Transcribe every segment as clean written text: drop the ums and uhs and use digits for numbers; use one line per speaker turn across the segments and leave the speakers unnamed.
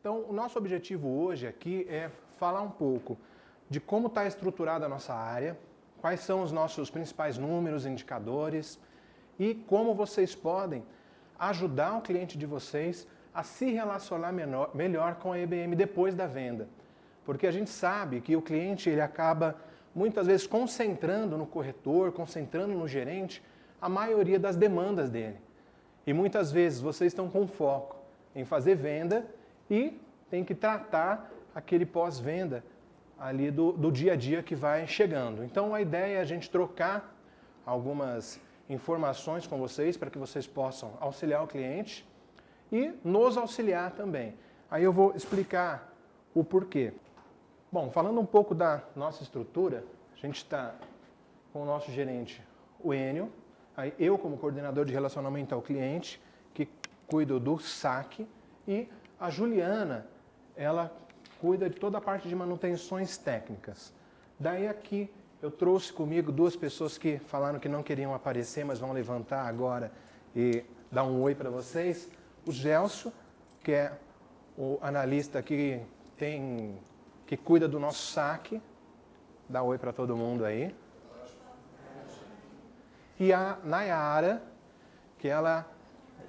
Então, o nosso objetivo hoje aqui é falar um pouco de como está estruturada a nossa área, quais são os nossos principais números, indicadores e como vocês podem ajudar o cliente de vocês a se relacionar melhor com a EBM depois da venda. Porque a gente sabe que o cliente ele acaba muitas vezes concentrando no corretor, concentrando no gerente, a maioria das demandas dele. E muitas vezes vocês estão com foco em fazer venda e tem que tratar aquele pós-venda ali do dia a dia que vai chegando. Então a ideia é a gente trocar algumas informações com vocês para que vocês possam auxiliar o cliente e nos auxiliar também. Aí eu vou explicar o porquê. Bom, falando um pouco da nossa estrutura, a gente está com o nosso gerente, o Enio, aí eu como coordenador de relacionamento ao cliente, que cuido do saque, e a Juliana, ela cuida de toda a parte de manutenções técnicas. Daí aqui eu trouxe comigo duas pessoas que falaram que não queriam aparecer, mas vão levantar agora e dar um oi para vocês. O Gelson, que é o analista que cuida do nosso saque. Dá um oi para todo mundo aí. E a Nayara, que ela é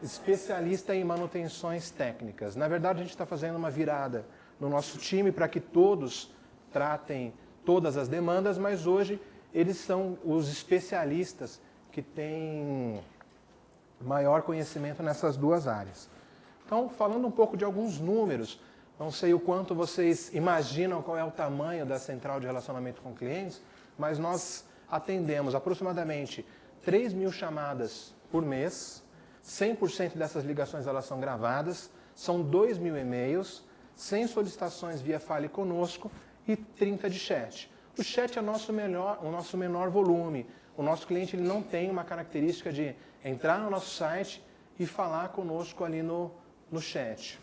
especialista em manutenções técnicas. Na verdade, a gente está fazendo uma virada no nosso time para que todos tratem todas as demandas, mas hoje eles são os especialistas que têm maior conhecimento nessas duas áreas. Então, falando um pouco de alguns números, não sei o quanto vocês imaginam qual é o tamanho da central de relacionamento com clientes, mas nós atendemos aproximadamente 3.000 chamadas por mês, 100% dessas ligações elas são gravadas, são 2.000 e-mails, 100 solicitações via Fale Conosco e 30 de chat. O chat é o nosso menor volume. O nosso cliente ele não tem uma característica de entrar no nosso site e falar conosco ali no chat.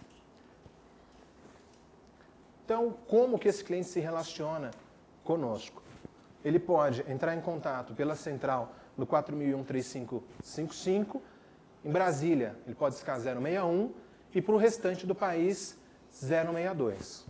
Então, como que esse cliente se relaciona conosco? Ele pode entrar em contato pela central no 4001-3555, em Brasília ele pode discar 061 e para o restante do país 062.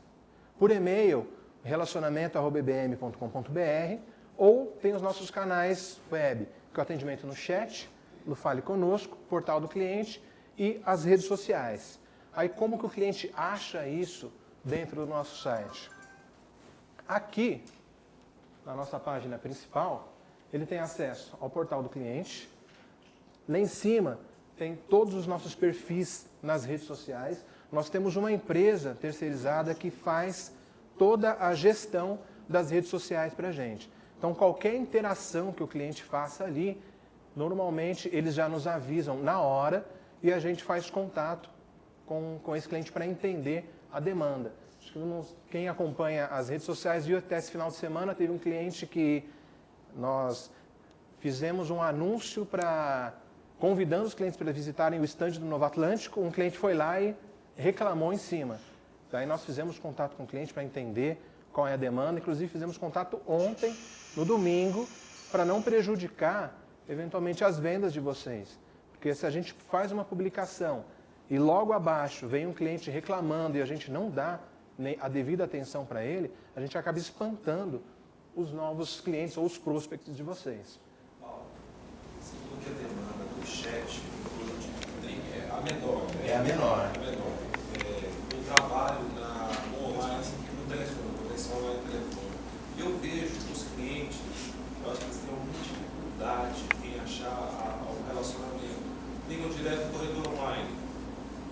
Por e-mail, relacionamento@ebm.com.br ou tem os nossos canais web, que é o atendimento no chat, no Fale Conosco, portal do cliente e as redes sociais. Aí como que o cliente acha isso dentro do nosso site? Aqui, na nossa página principal, ele tem acesso ao portal do cliente. Lá em cima tem todos os nossos perfis nas redes sociais. Nós temos uma empresa terceirizada que faz toda a gestão das redes sociais para a gente. Então, qualquer interação que o cliente faça ali, normalmente eles já nos avisam na hora e a gente faz contato com esse cliente para entender a demanda. Acho que quem acompanha as redes sociais viu até esse final de semana, teve um cliente que nós fizemos um anúncio convidando os clientes para visitarem o estande do Novo Atlântico. Um cliente foi lá e reclamou em cima. Daí nós fizemos contato com o cliente para entender qual é a demanda. Inclusive fizemos contato ontem, no domingo, para não prejudicar eventualmente as vendas de vocês. Porque se a gente faz uma publicação e logo abaixo vem um cliente reclamando e a gente não dá a devida atenção para ele, a gente acaba espantando os novos clientes ou os prospects de vocês.
Paulo, você falou que a demanda do chat é a menor. Né?
É a menor.
Eu trabalho no online, no telefone, conexão online no telefone. E eu vejo que os clientes, eu acho que eles têm alguma dificuldade em achar o relacionamento. Ligam direto no corredor online.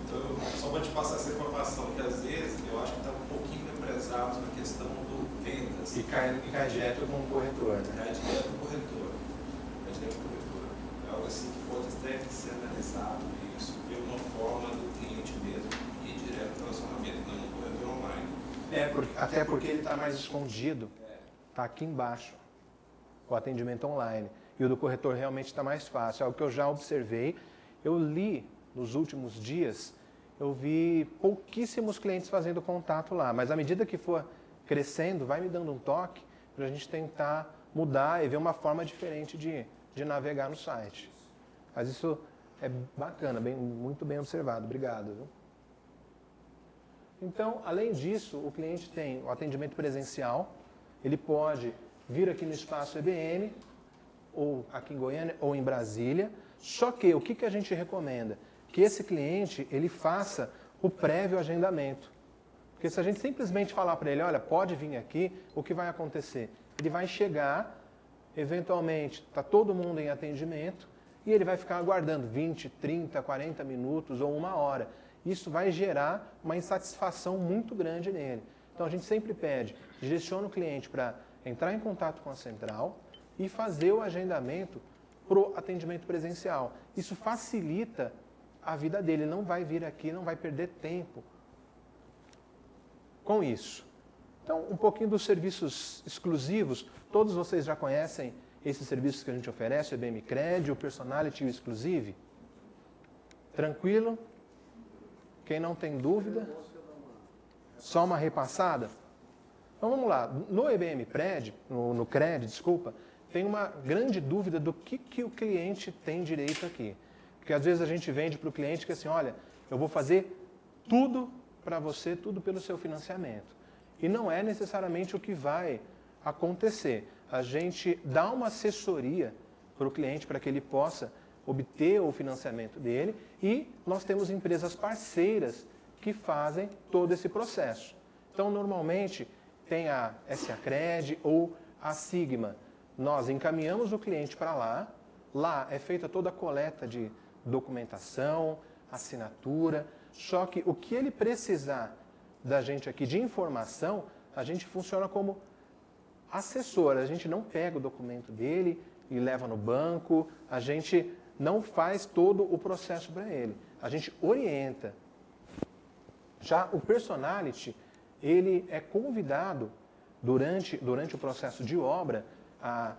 Então, só para te passar essa informação, que às vezes eu acho que está um pouquinho represado na questão do vendas.
E cai direto com o corretor, né?
Cai direto no corretor. É algo assim que pode até ser analisado isso, ver uma forma do cliente mesmo ir direto no relacionamento, não no corretor online.
Até porque ele está mais escondido. Está aqui embaixo, o atendimento online. E o do corretor realmente está mais fácil. É o que eu já observei. Eu li nos últimos dias, eu vi pouquíssimos clientes fazendo contato lá. Mas à medida que for crescendo, vai me dando um toque para a gente tentar mudar e ver uma forma diferente de navegar no site. Mas isso é bacana, muito bem observado. Obrigado. Viu? Então, além disso, o cliente tem o atendimento presencial, ele pode vir aqui no espaço EBM, ou aqui em Goiânia, ou em Brasília, só que o que a gente recomenda? Que esse cliente ele faça o prévio agendamento. Porque se a gente simplesmente falar para ele, olha, pode vir aqui, o que vai acontecer? Ele vai chegar, eventualmente está todo mundo em atendimento, e ele vai ficar aguardando 20, 30, 40 minutos ou 1 hora. Isso vai gerar uma insatisfação muito grande nele. Então a gente sempre pede, direciona o cliente para entrar em contato com a central e fazer o agendamento para o atendimento presencial. Isso facilita a vida dele, não vai vir aqui, não vai perder tempo com isso. Então, um pouquinho dos serviços exclusivos, todos vocês já conhecem esses serviços que a gente oferece, o EBM Cred, o Personality e o Exclusive? Tranquilo? Quem não tem dúvida? Só uma repassada? Então vamos lá, no EBM Cred, no Cred, desculpa, tem uma grande dúvida do que o cliente tem direito aqui. Porque às vezes a gente vende para o cliente que assim, olha, eu vou fazer tudo para você, tudo pelo seu financiamento. E não é necessariamente o que vai acontecer. A gente dá uma assessoria para o cliente para que ele possa obter o financiamento dele e nós temos empresas parceiras que fazem todo esse processo. Então, normalmente, tem a SA-Cred ou a Sigma. Nós encaminhamos o cliente para lá, lá é feita toda a coleta de documentação, assinatura, só que o que ele precisar da gente aqui de informação, a gente funciona como assessor, a gente não pega o documento dele e leva no banco, a gente não faz todo o processo para ele, a gente orienta. Já o Personality, ele é convidado durante o processo de obra a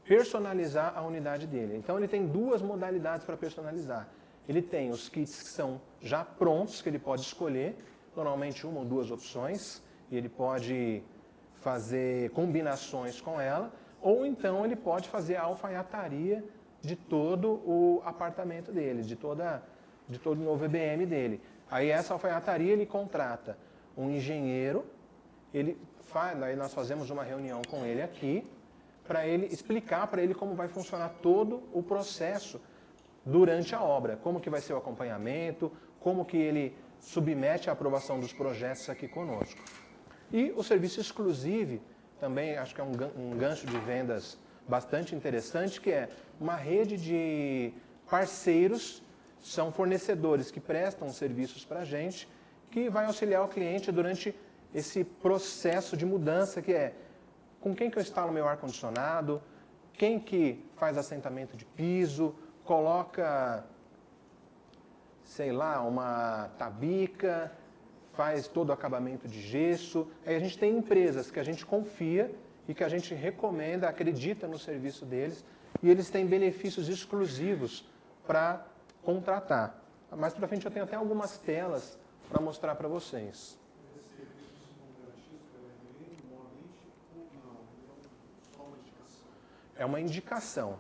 personalizar a unidade dele. Então ele tem 2 modalidades para personalizar. Ele tem os kits que são já prontos, que ele pode escolher, normalmente 1 ou 2 opções, e ele pode fazer combinações com ela, ou então ele pode fazer a alfaiataria de todo o apartamento dele, de todo o novo EBM dele. Aí essa alfaiataria ele contrata um engenheiro, aí nós fazemos uma reunião com ele aqui, para ele explicar para ele como vai funcionar todo o processo durante a obra, como que vai ser o acompanhamento, como que ele submete a aprovação dos projetos aqui conosco. E o serviço exclusivo, também acho que é um gancho de vendas bastante interessante, que é uma rede de parceiros, são fornecedores que prestam serviços para a gente, que vai auxiliar o cliente durante esse processo de mudança, que é com quem que eu instalo meu ar-condicionado, quem que faz assentamento de piso, coloca, sei lá, uma tabica, faz todo o acabamento de gesso. Aí a gente tem empresas que a gente confia e que a gente recomenda, acredita no serviço deles, e eles têm benefícios exclusivos para contratar. Mais para frente eu tenho até algumas telas para mostrar para vocês.
Esses serviços são garantidos pela EBM, normalmente, ou não? É só uma indicação?
É uma indicação.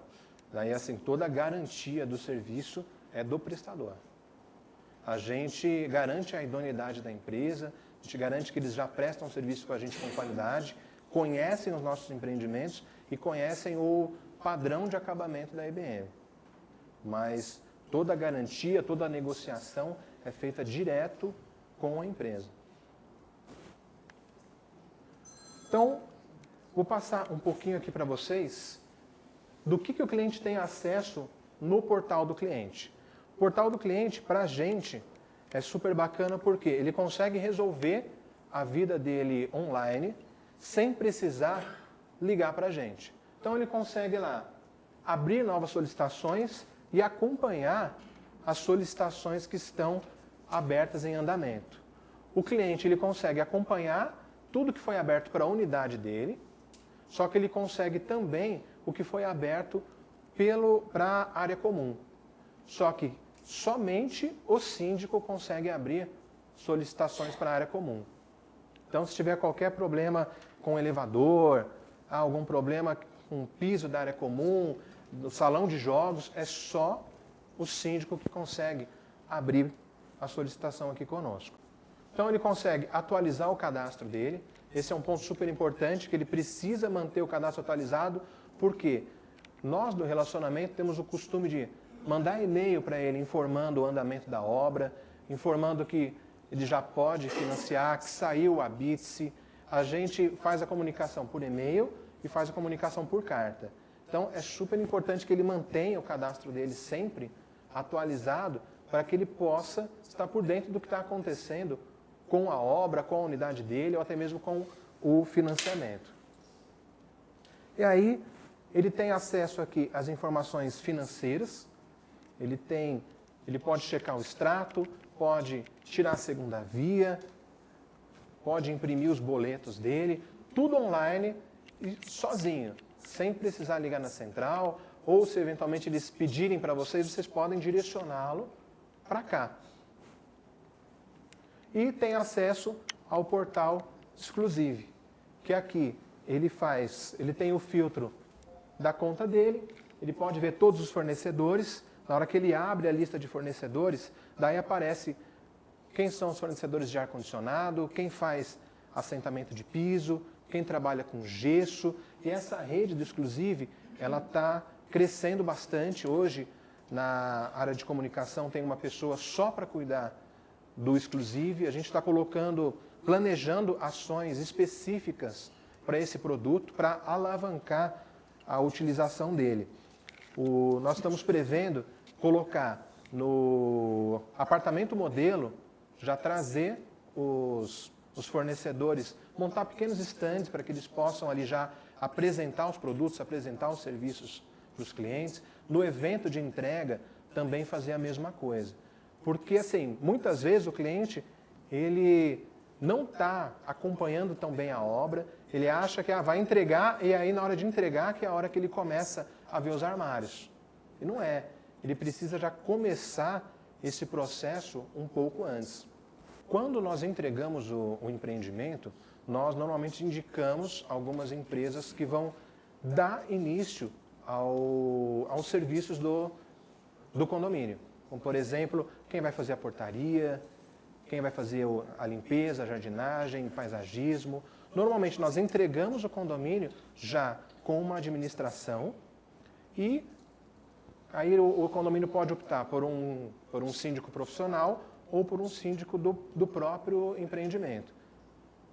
Daí, assim, toda a garantia do serviço é do prestador. A gente garante a idoneidade da empresa, a gente garante que eles já prestam serviço com a gente com qualidade, conhecem os nossos empreendimentos e conhecem o padrão de acabamento da IBM. Mas toda a garantia, toda a negociação é feita direto com a empresa. Então, vou passar um pouquinho aqui para vocês do que o cliente tem acesso no portal do cliente. O portal do cliente, para a gente, é super bacana porque ele consegue resolver a vida dele online sem precisar ligar para a gente. Então ele consegue lá abrir novas solicitações e acompanhar as solicitações que estão abertas em andamento. O cliente ele consegue acompanhar tudo que foi aberto para a unidade dele, só que ele consegue também o que foi aberto para a área comum. Só que somente o síndico consegue abrir solicitações para a área comum. Então, se tiver qualquer problema com o elevador, algum problema com o piso da área comum, no salão de jogos, é só o síndico que consegue abrir a solicitação aqui conosco. Então ele consegue atualizar o cadastro dele. Esse é um ponto super importante, que ele precisa manter o cadastro atualizado, porque nós do relacionamento temos o costume de mandar e-mail para ele informando o andamento da obra, informando que ele já pode financiar, que saiu a Bitse. A gente faz a comunicação por e-mail e faz a comunicação por carta. Então é super importante que ele mantenha o cadastro dele sempre atualizado para que ele possa estar por dentro do que está acontecendo com a obra, com a unidade dele ou até mesmo com o financiamento. E aí ele tem acesso aqui às informações financeiras, ele pode checar o extrato, pode tirar a segunda via, pode imprimir os boletos dele, tudo online e sozinho, sem precisar ligar na central, ou se eventualmente eles pedirem para vocês, vocês podem direcioná-lo para cá. E tem acesso ao portal Exclusive, que aqui ele tem o filtro da conta dele, ele pode ver todos os fornecedores. Na hora que ele abre a lista de fornecedores, daí aparece quem são os fornecedores de ar-condicionado, quem faz assentamento de piso, quem trabalha com gesso. E essa rede do Exclusive, ela está crescendo bastante. Hoje, na área de comunicação, tem uma pessoa só para cuidar do Exclusive. A gente está planejando ações específicas para esse produto, para alavancar a utilização dele. Nós estamos prevendo colocar no apartamento modelo, já trazer os fornecedores, montar pequenos estandes para que eles possam ali já apresentar os produtos, apresentar os serviços para os clientes. No evento de entrega, também fazer a mesma coisa. Porque, assim, muitas vezes o cliente, ele não está acompanhando tão bem a obra, ele acha que vai entregar, e aí na hora de entregar que é a hora que ele começa a ver os armários. E não é. Ele precisa já começar esse processo um pouco antes. Quando nós entregamos o empreendimento, nós normalmente indicamos algumas empresas que vão dar início aos serviços do condomínio. Como, por exemplo, quem vai fazer a portaria, quem vai fazer a limpeza, a jardinagem, paisagismo. Normalmente nós entregamos o condomínio já com uma administração e aí o condomínio pode optar por um síndico profissional ou por um síndico do próprio empreendimento.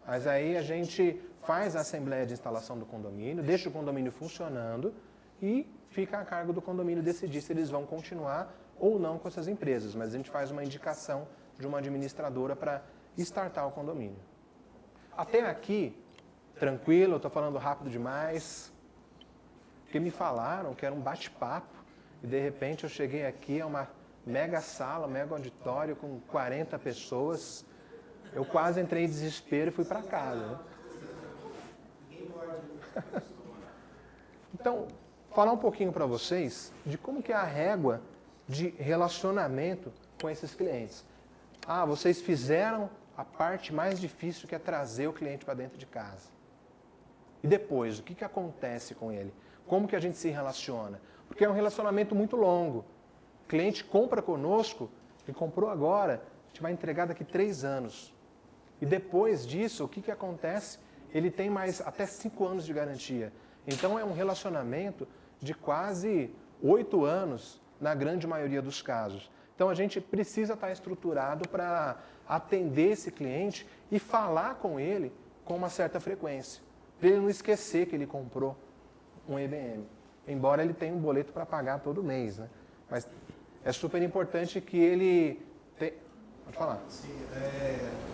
Mas aí a gente faz a assembleia de instalação do condomínio, deixa o condomínio funcionando e fica a cargo do condomínio decidir se eles vão continuar ou não com essas empresas. Mas a gente faz uma indicação de uma administradora para startar o condomínio. Até aqui, tranquilo, eu estou falando rápido demais, porque me falaram que era um bate-papo e de repente eu cheguei aqui a uma mega sala, mega auditório com 40 pessoas. Eu quase entrei em desespero e fui para casa. Né? Então, falar um pouquinho para vocês de como que é a régua de relacionamento com esses clientes. Vocês fizeram a parte mais difícil, que é trazer o cliente para dentro de casa. E depois, o que acontece com ele? Como que a gente se relaciona? Porque é um relacionamento muito longo. O cliente compra conosco, ele comprou agora, a gente vai entregar daqui 3 anos. E depois disso, o que acontece? Ele tem mais até 5 anos de garantia. Então é um relacionamento de quase 8 anos, na grande maioria dos casos. Então a gente precisa estar estruturado para atender esse cliente e falar com ele com uma certa frequência. Para ele não esquecer que ele comprou um EBM. Embora ele tenha um boleto para pagar todo mês, né? Mas é super importante que ele... Pode falar.
Sim,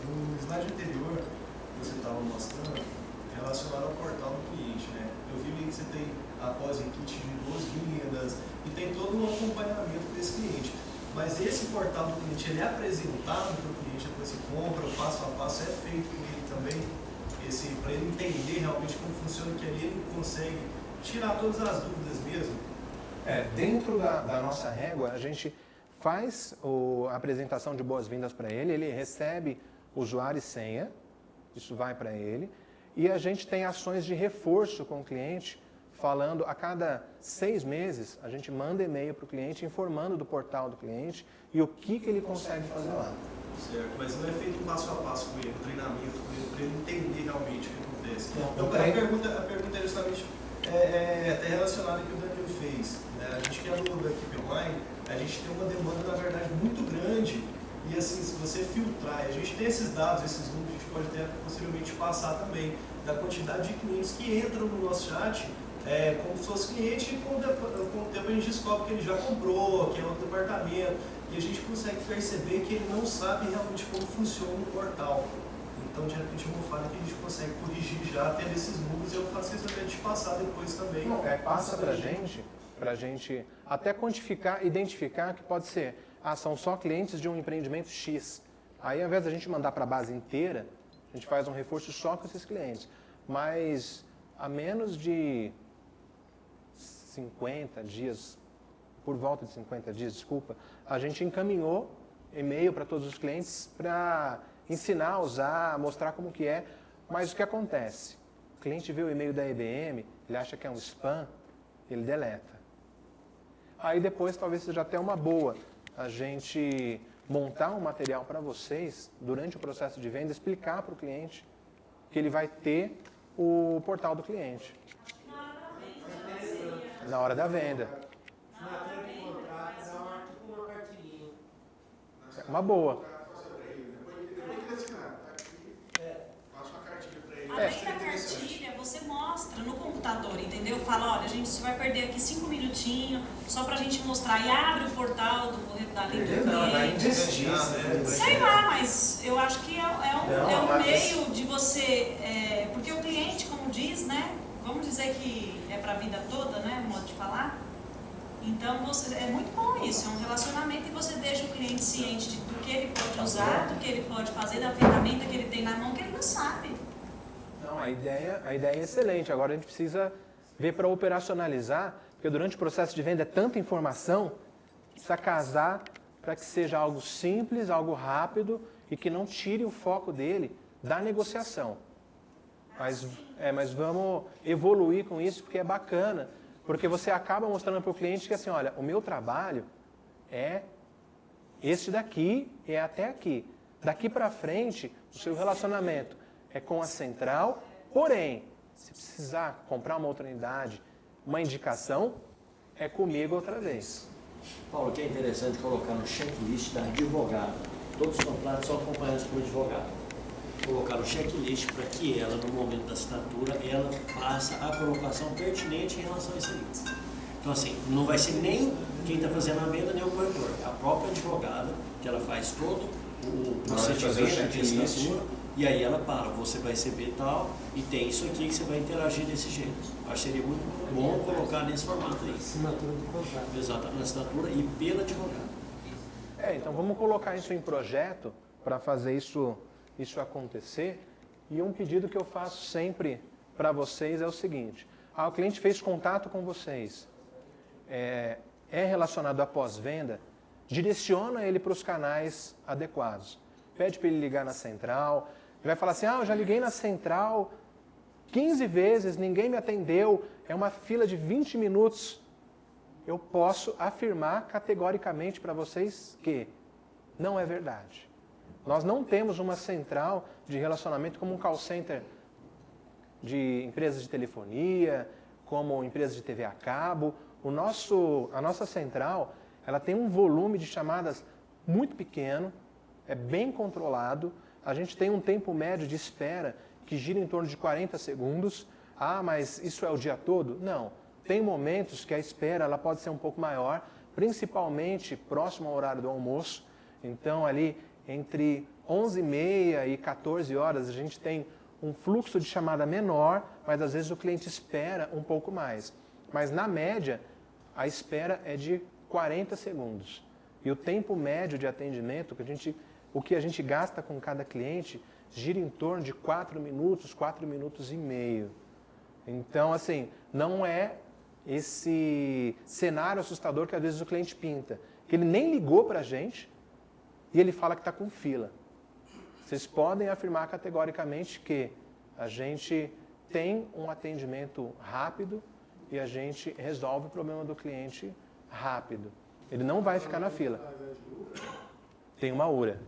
no slide anterior que você estava mostrando, relacionado ao portal do cliente, né? Eu vi que você tem após em kit de boas-vindas e tem todo um acompanhamento desse cliente. Mas esse portal do cliente, ele é apresentado para o cliente depois que compra, o passo a passo é feito com ele também, para ele entender realmente como funciona, que ali ele consegue tirar todas as dúvidas mesmo.
Dentro da nossa régua, a gente faz a apresentação de boas-vindas para ele, ele recebe usuário e senha, isso vai para ele, e a gente tem ações de reforço com o cliente, falando a cada 6 meses, a gente manda e-mail para o cliente informando do portal do cliente e o que ele consegue fazer lá.
Certo, mas não é feito um passo a passo com ele, um treinamento com ele, para ele entender realmente o que acontece.
Não,
Então, a pergunta é justamente até relacionada ao que o Danilo fez. Né? A gente que é da equipe online, a gente tem uma demanda, na verdade, muito grande. E assim, se você filtrar, a gente tem esses dados, esses números, a gente pode até possivelmente passar também, da quantidade de clientes que entram no nosso chat, como se fosse cliente, e com o tempo a gente descobre que ele já comprou, que é outro departamento, e a gente consegue perceber que ele não sabe realmente como funciona o portal. Então, de repente, uma falha que a gente consegue corrigir já tendo esses números, e eu faço isso até de passar depois também.
Não, passa para a gente até quantificar, identificar que pode ser, são só clientes de um empreendimento X. Aí, ao invés da gente mandar para a base inteira, a gente faz um reforço só com esses clientes. Mas, a menos de 50 dias, por volta de 50 dias, desculpa, a gente encaminhou e-mail para todos os clientes para ensinar a usar, mostrar como que é. Mas o que acontece? O cliente vê o e-mail da IBM, ele acha que é um spam, ele deleta. Aí depois talvez seja até uma boa a gente montar um material para vocês, durante o processo de venda, explicar para o cliente que ele vai ter o portal do cliente. Na hora da venda. É uma boa.
Além da cartilha, você mostra no computador, entendeu? Fala, olha, a gente vai perder aqui 5 minutinhos só pra gente mostrar. E abre o portal do correio da lei do
Não, vai
cliente.
investir.
Sei lá, mas eu acho que é um meio de você... porque o cliente, como diz, né? Vamos dizer que é pra vida toda, né? Um modo de falar. Então, é muito bom isso. É um relacionamento e você deixa o cliente ciente do que ele pode usar, do que ele pode fazer, da ferramenta que ele tem na mão que ele não sabe.
Não, a ideia é excelente. Agora a gente precisa ver para operacionalizar, porque durante o processo de venda é tanta informação, precisa casar para que seja algo simples, algo rápido e que não tire o foco dele da negociação. Mas vamos evoluir com isso porque é bacana, porque você acaba mostrando para o cliente que assim, olha, o meu trabalho é este daqui, é até aqui. Daqui para frente, o seu relacionamento é com a central, porém, se precisar comprar uma outra unidade, uma indicação, é comigo outra vez.
Paulo, o que é interessante colocar no checklist da advogada. Todos os contratos são acompanhados por advogado. Colocar no checklist para que ela, no momento da assinatura, ela faça a colocação pertinente em relação a isso aí. Então, assim, não vai ser nem quem está fazendo a venda, nem o corretor. É a própria advogada, que ela faz todo o procedimento de assinatura, e aí ela você vai receber tal, e tem isso aqui que você vai interagir desse jeito. Acho que seria muito bom colocar nesse formato aí.
Assinatura do contrato.
Exato, na assinatura e pela advogada.
Então vamos colocar isso em projeto para fazer isso acontecer. E um pedido que eu faço sempre para vocês é o seguinte: o cliente fez contato com vocês, é relacionado à pós-venda, direciona ele para os canais adequados. Pede para ele ligar na central. Ele vai falar assim, eu já liguei na central 15 vezes, ninguém me atendeu, é uma fila de 20 minutos. Eu posso afirmar categoricamente para vocês que não é verdade. Nós não temos uma central de relacionamento como um call center de empresas de telefonia, como empresas de TV a cabo. A nossa central, ela tem um volume de chamadas muito pequeno, é bem controlado. A gente tem um tempo médio de espera que gira em torno de 40 segundos. Mas isso é o dia todo? Não. Tem momentos que a espera ela pode ser um pouco maior, principalmente próximo ao horário do almoço. Então, ali entre 11h30 e 14 horas, a gente tem um fluxo de chamada menor, mas às vezes o cliente espera um pouco mais. Mas, na média, a espera é de 40 segundos. E o tempo médio de atendimento, o que a gente gasta com cada cliente, gira em torno de 4 minutos, 4 minutos e meio. Então, assim, não é esse cenário assustador que às vezes o cliente pinta. Que ele nem ligou para a gente e ele fala que está com fila. Vocês podem afirmar categoricamente que a gente tem um atendimento rápido e a gente resolve o problema do cliente rápido. Ele não vai ficar na fila. Tem uma URA.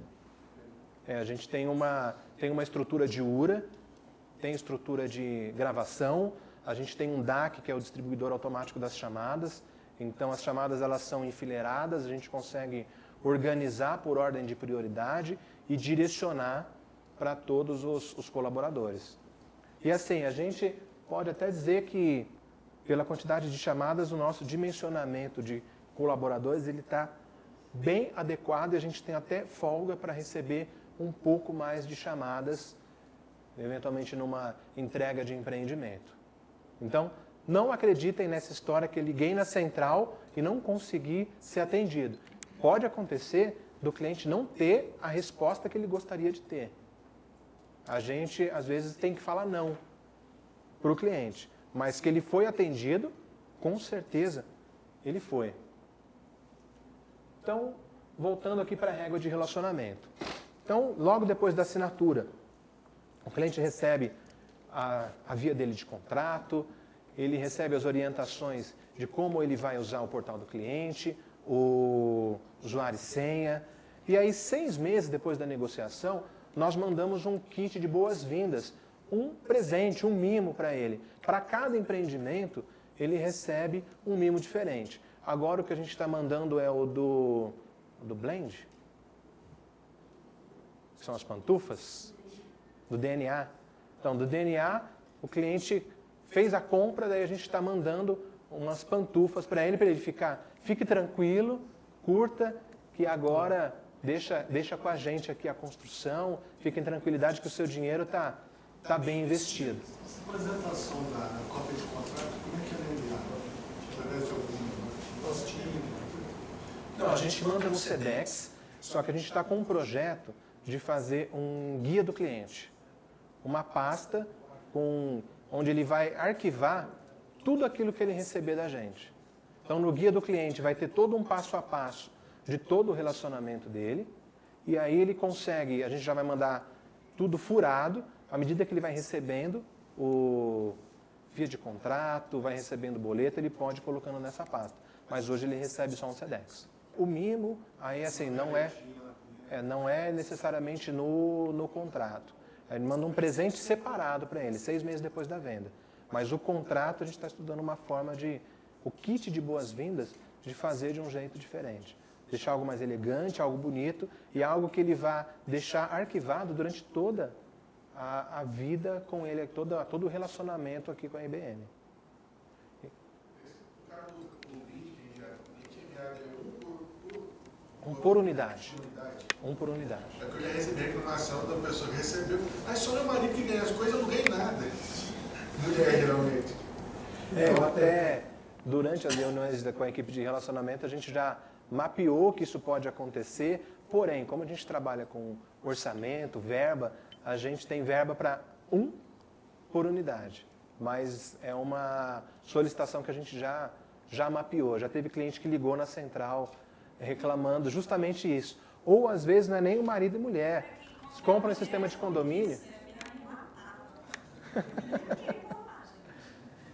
A gente tem uma estrutura de URA, tem estrutura de gravação, a gente tem um DAC, que é o distribuidor automático das chamadas. Então, as chamadas elas são enfileiradas, a gente consegue organizar por ordem de prioridade e direcionar para todos os colaboradores. E assim, a gente pode até dizer que, pela quantidade de chamadas, o nosso dimensionamento de colaboradores ele está bem adequado e a gente tem até folga para receber um pouco mais de chamadas, eventualmente numa entrega de empreendimento. Então, não acreditem nessa história que eu liguei na central e não consegui ser atendido. Pode acontecer do cliente não ter a resposta que ele gostaria de ter. A gente, às vezes, tem que falar não para o cliente, mas que ele foi atendido, com certeza ele foi. Então, voltando aqui para a régua de relacionamento. Então, logo depois da assinatura, o cliente recebe a via dele de contrato, ele recebe as orientações de como ele vai usar o portal do cliente, o usuário e senha. E aí, 6 meses depois da negociação, nós mandamos um kit de boas-vindas, um presente, um mimo para ele. Para cada empreendimento, ele recebe um mimo diferente. Agora o que a gente está mandando é o do Blend, que são as pantufas, do DNA. Então, do DNA, o cliente fez a compra, daí a gente está mandando umas pantufas para ele fique tranquilo, curta, que agora deixa com a gente aqui a construção, fique em tranquilidade que o seu dinheiro está bem investido.
A apresentação da cópia de contrato, como é que ela é enviada? Através de algum postinho?
Não, a gente manda no SEDEX, só que a gente está com um projeto de fazer um guia do cliente. Uma pasta onde ele vai arquivar tudo aquilo que ele receber da gente. Então, no guia do cliente vai ter todo um passo a passo de todo o relacionamento dele, e aí ele consegue, a gente já vai mandar tudo furado, à medida que ele vai recebendo o via de contrato, vai recebendo o boleto, ele pode ir colocando nessa pasta. Mas hoje ele recebe só um SEDEX. O mimo, aí assim, não é necessariamente no contrato. Ele manda um presente separado para ele, 6 meses depois da venda. Mas o contrato, a gente está estudando uma forma o kit de boas-vindas, de fazer de um jeito diferente. Deixar algo mais elegante, algo bonito e algo que ele vá deixar arquivado durante toda a vida com ele, todo o relacionamento aqui com a IBM.
O cara do link que a gente enviar
Um por unidade. Um por unidade.
É que eu já recebi reclamação da pessoa que recebeu. Mas só meu marido que ganha as coisas, eu não ganhei nada. Mulher, geralmente.
Eu até, durante as reuniões com a equipe de relacionamento, a gente já mapeou que isso pode acontecer, porém, como a gente trabalha com orçamento, verba, a gente tem verba para 1 por unidade. Mas é uma solicitação que a gente já mapeou. Já teve cliente que ligou na central reclamando justamente isso. Ou, às vezes, não é nem o marido e mulher. Eles compram um sistema de condomínio.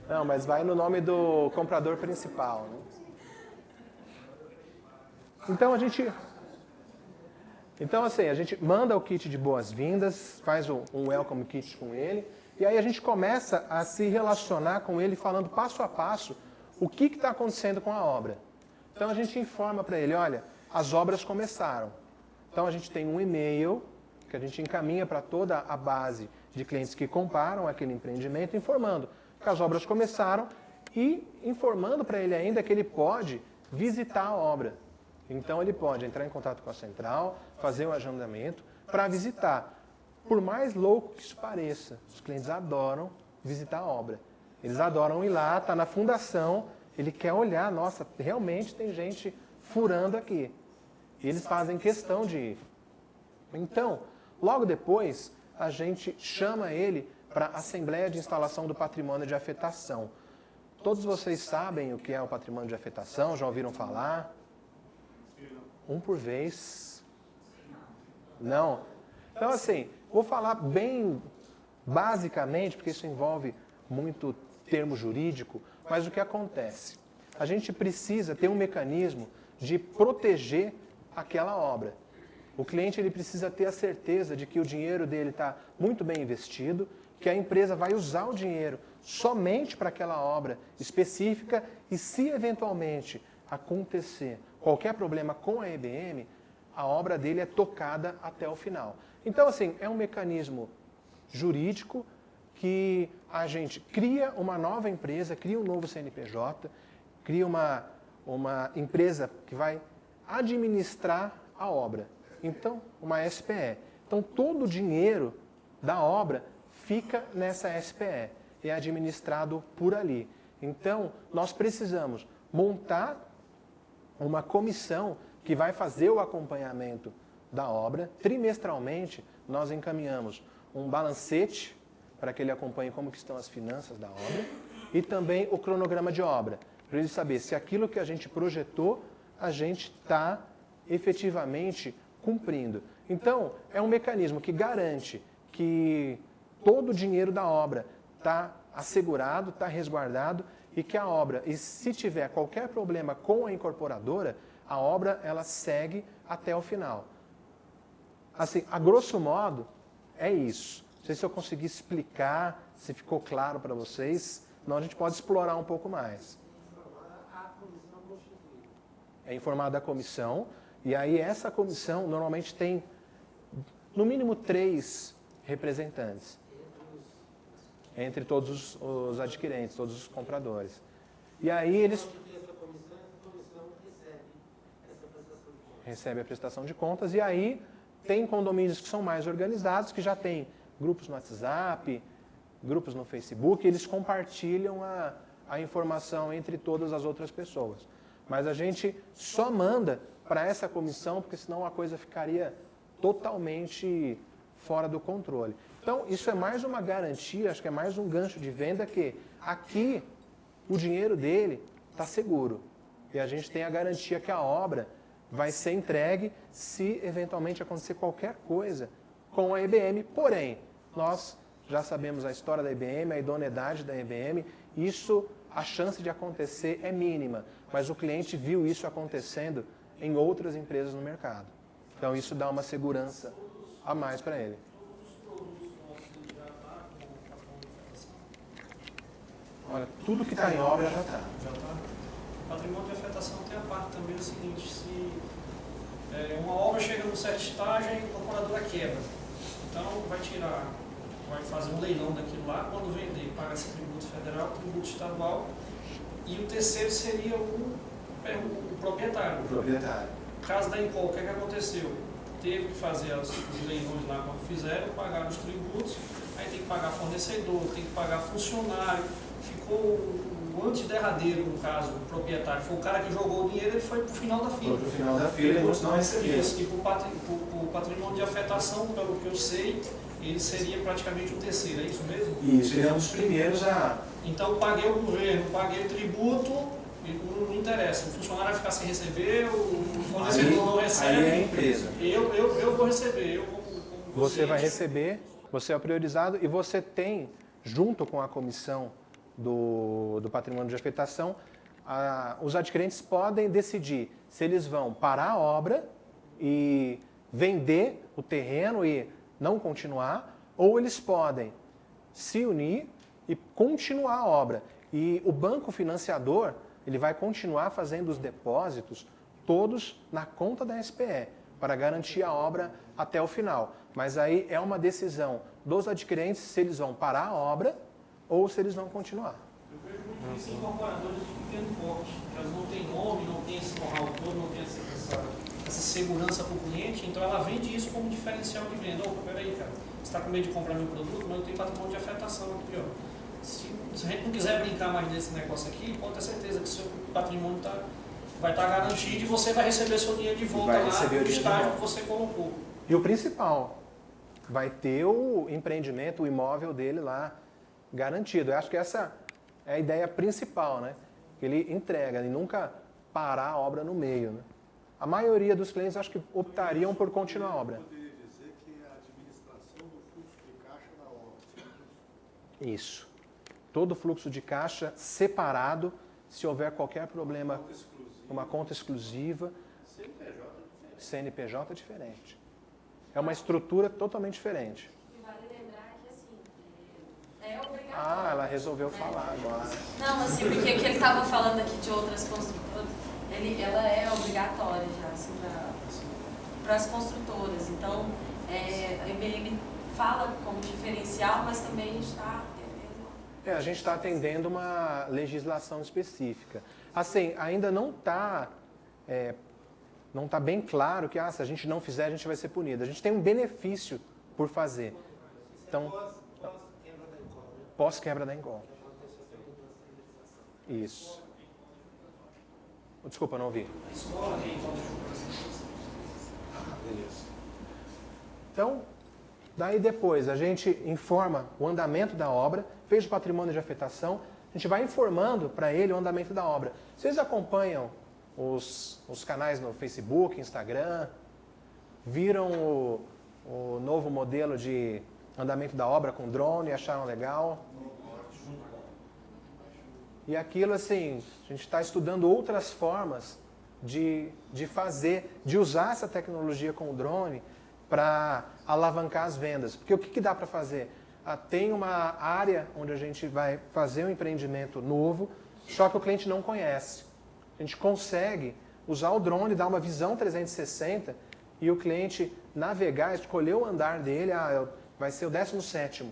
Não, mas vai no nome do comprador principal. Né? Então, assim, a gente manda o kit de boas-vindas, faz um welcome kit com ele, e aí a gente começa a se relacionar com ele falando passo a passo o que está acontecendo com a obra. Então a gente informa para ele, olha, as obras começaram. Então a gente tem um e-mail que a gente encaminha para toda a base de clientes que comparam aquele empreendimento, informando que as obras começaram e informando para ele ainda que ele pode visitar a obra. Então ele pode entrar em contato com a central, fazer o agendamento para visitar. Por mais louco que isso pareça, os clientes adoram visitar a obra. Eles adoram ir lá, tá na fundação, ele quer olhar, nossa, realmente tem gente furando aqui. E eles fazem questão de ir. Então, logo depois, a gente chama ele para a Assembleia de Instalação do Patrimônio de Afetação. Todos vocês sabem o que é o patrimônio de afetação, já ouviram falar? Um por vez. Não. Então, assim, vou falar bem basicamente, porque isso envolve muito termo jurídico, mas o que acontece? A gente precisa ter um mecanismo de proteger aquela obra. O cliente ele precisa ter a certeza de que o dinheiro dele está muito bem investido, que a empresa vai usar o dinheiro somente para aquela obra específica e se eventualmente acontecer qualquer problema com a EBM, a obra dele é tocada até o final. Então, assim, é um mecanismo jurídico que a gente cria uma nova empresa, cria um novo CNPJ, cria uma empresa que vai administrar a obra. Então, uma SPE. Então, todo o dinheiro da obra fica nessa SPE, é administrado por ali. Então, nós precisamos montar uma comissão que vai fazer o acompanhamento da obra. Trimestralmente, nós encaminhamos um balancete para que ele acompanhe como que estão as finanças da obra e também o cronograma de obra, para ele saber se aquilo que a gente projetou, a gente está efetivamente cumprindo. Então, é um mecanismo que garante que todo o dinheiro da obra está assegurado, está resguardado e que a obra, e se tiver qualquer problema com a incorporadora, a obra ela segue até o final. Assim, a grosso modo, é isso. Não sei se eu consegui explicar, se ficou claro para vocês, senão a gente pode explorar um pouco mais. É informada a comissão, e aí essa comissão normalmente tem, no mínimo, 3 representantes. Entre todos os adquirentes, todos os compradores. E aí eles... Recebe a prestação de contas, e aí tem condomínios que são mais organizados, que já tem grupos no WhatsApp, grupos no Facebook, eles compartilham a informação entre todas as outras pessoas. Mas a gente só manda para essa comissão, porque senão a coisa ficaria totalmente fora do controle. Então, isso é mais uma garantia, acho que é mais um gancho de venda que aqui o dinheiro dele está seguro. E a gente tem a garantia que a obra vai ser entregue se eventualmente acontecer qualquer coisa com a EBM. Porém, nós já sabemos a história da EBM, a idoneidade da EBM, isso, a chance de acontecer é mínima, mas o cliente viu isso acontecendo em outras empresas no mercado. Então, isso dá uma segurança a mais para ele. Olha, tudo que está em obra já está.
Já está. Patrimônio de afetação tem a parte também do seguinte, se uma obra chega num certo estágio, a incorporadora quebra. Então vai fazer um leilão daquilo lá, quando vender, paga esse tributo federal, tributo estadual, e o terceiro seria o proprietário.
O proprietário.
Caso da Incol, o que aconteceu? Teve que fazer os leilões lá quando fizeram, pagar os tributos, aí tem que pagar fornecedor, tem que pagar funcionário. Ficou o antederradeiro, no caso, o proprietário, foi o cara que jogou o dinheiro, ele foi para o final da fila.
Para o final da fila e não recebeu.
Isso, e para o patrimônio de afetação, pelo que eu sei, ele seria praticamente o terceiro, é isso mesmo?
Isso, ele é um dos primeiros a...
Então, paguei o governo, paguei o tributo, não interessa, o funcionário vai ficar sem receber, o fornecedor não recebe.
Aí é a empresa.
Eu vou receber,
Você vai receber, você é o priorizado e você tem, junto com a comissão do patrimônio de afetação, os adquirentes podem decidir se eles vão parar a obra e vender o terreno e não continuar, ou eles podem se unir e continuar a obra. E o banco financiador, ele vai continuar fazendo os depósitos todos na conta da SPE, para garantir a obra até o final. Mas aí é uma decisão dos adquirentes se eles vão parar a obra ou se eles vão continuar.
Eu vejo muito isso em incorporadoras de pequeno porte, que elas não têm nome, não têm esse know-how todo, não têm essa segurança para o cliente, então ela vende isso como diferencial de venda. Opa, peraí, cara, você está com medo de comprar meu produto, mas eu tenho patrimônio de afetação aqui, ó. Se a gente não quiser brincar mais nesse negócio aqui, pode ter certeza que seu patrimônio vai estar garantido e você vai receber seu dinheiro de volta lá no estágio que você colocou.
E o principal, vai ter o empreendimento, o imóvel dele lá garantido. Eu acho que essa é a ideia principal, né? Que ele entrega e nunca parar a obra no meio, né? A maioria dos clientes acho que optariam por continuar a obra.
Eu poderia dizer que é a administração do fluxo de caixa da obra.
Isso. Todo o fluxo de caixa separado, se houver qualquer problema, uma conta exclusiva.
CNPJ é diferente.
CNPJ é diferente. É uma estrutura totalmente diferente.
E vale lembrar que, assim, é obrigatório.
Ah, ela resolveu falar agora.
Não, assim, porque o que ele estava falando aqui de outras construtoras, ela é obrigatória já, assim, para as construtoras. Então, a IBM fala como diferencial, mas também a gente está atendendo.
A gente está atendendo uma legislação específica. Assim, ainda não está bem claro que se a gente não fizer, a gente vai ser punido. A gente tem um benefício por fazer. Então, pós-quebra da Engol. Isso. Desculpa, não ouvi.
A escola tem
Beleza. Então, daí depois a gente informa o andamento da obra, fez o patrimônio de afetação, a gente vai informando para ele o andamento da obra. Vocês acompanham os canais no Facebook, Instagram, viram o novo modelo de andamento da obra com drone e acharam legal? E aquilo, assim, a gente está estudando outras formas de fazer, de usar essa tecnologia com o drone para alavancar as vendas. Porque o que dá para fazer? Tem uma área onde a gente vai fazer um empreendimento novo, só que o cliente não conhece. A gente consegue usar o drone, dar uma visão 360 e o cliente navegar, escolher o andar dele, vai ser o 17º,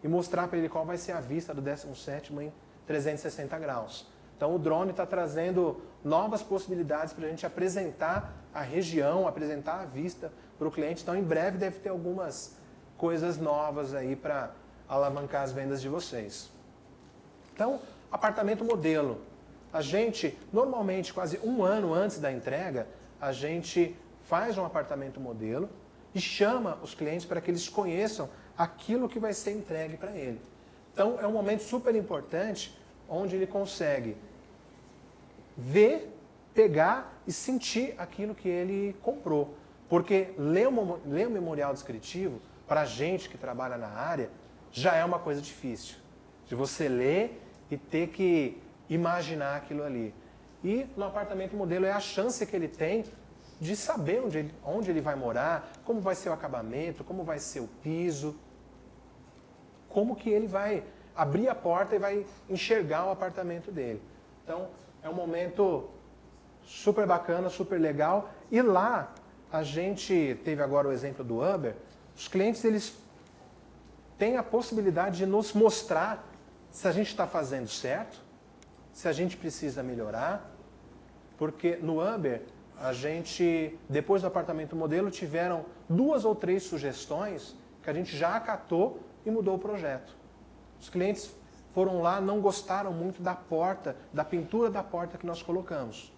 e mostrar para ele qual vai ser a vista do 17º em 360 graus. Então o drone está trazendo novas possibilidades para a gente apresentar a região, apresentar a vista para o cliente. Então em breve deve ter algumas coisas novas aí para alavancar as vendas de vocês. Então, apartamento modelo. A gente, normalmente, quase um ano antes da entrega, a gente faz um apartamento modelo e chama os clientes para que eles conheçam aquilo que vai ser entregue para ele. Então, é um momento super importante onde ele consegue ver, pegar e sentir aquilo que ele comprou. Porque ler o memorial descritivo, para a gente que trabalha na área, já é uma coisa difícil. De você ler e ter que imaginar aquilo ali. E no apartamento modelo é a chance que ele tem de saber onde ele vai morar, como vai ser o acabamento, como vai ser o piso, como que ele vai abrir a porta e vai enxergar o apartamento dele. Então, é um momento super bacana, super legal. E lá, a gente teve agora o exemplo do Uber, os clientes eles têm a possibilidade de nos mostrar se a gente está fazendo certo, se a gente precisa melhorar, porque no Uber, a gente, depois do apartamento modelo, tiveram 2 ou 3 sugestões que a gente já acatou e mudou o projeto. Os clientes foram lá, não gostaram muito da porta, da pintura da porta que nós colocamos.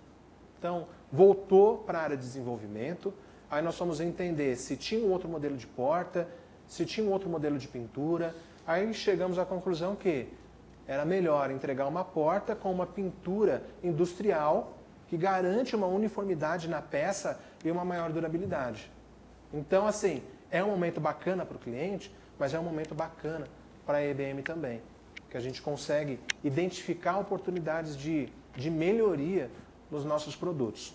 Então, voltou para a área de desenvolvimento, aí nós fomos entender se tinha um outro modelo de porta, se tinha um outro modelo de pintura, aí chegamos à conclusão que era melhor entregar uma porta com uma pintura industrial que garante uma uniformidade na peça e uma maior durabilidade. Então, assim, é um momento bacana para o cliente, mas é um momento bacana para a IBM também, que a gente consegue identificar oportunidades de melhoria nos nossos produtos.